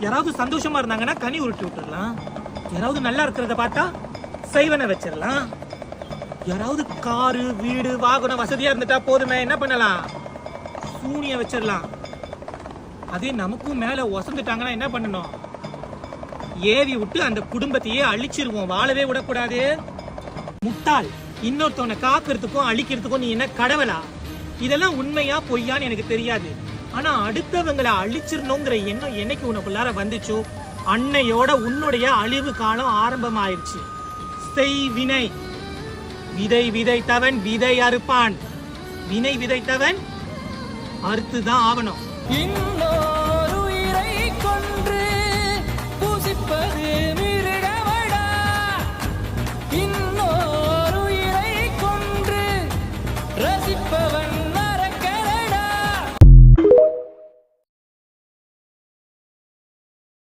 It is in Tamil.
யாராவது சந்தோஷமா இருந்தாங்கன்னா கனி உருட்டி விட்டுடலாம். யாராவது நல்லா இருக்கிறத பார்த்தா செய்வனை வச்சிடலாம். யாராவது காரு வீடு வாகனம் வசதியா இருந்துட்டா போதுமே, என்ன பண்ணலாம், சூனிய வச்சிடலாம். அதே நமக்கும் மேல வசந்துட்டாங்கன்னா என்ன பண்ணணும், ஏவி விட்டு அந்த குடும்பத்தையே அழிச்சிருவோம், வாழவே விடக்கூடாது. முட்டாள், இன்னொருத்தவனை காக்கிறதுக்கும் அழிக்கிறதுக்கும் நீ என்ன கடவுளா? இதெல்லாம் உண்மையா பொய்யான்னு எனக்கு தெரியாது. ஆனா அடுத்தவங்களை அழிச்சிடணுங்கிற எண்ணம் என்னைக்கு உனக்குள்ளார வந்துச்சோ அன்னையோட உன்னுடைய அழிவு காலம் ஆரம்பமாயிருச்சு. செய் வினை. விதை விதைத்தவன் விதை அறுப்பான். வினை விதைத்தவன் அறுத்துதான் ஆகணும்.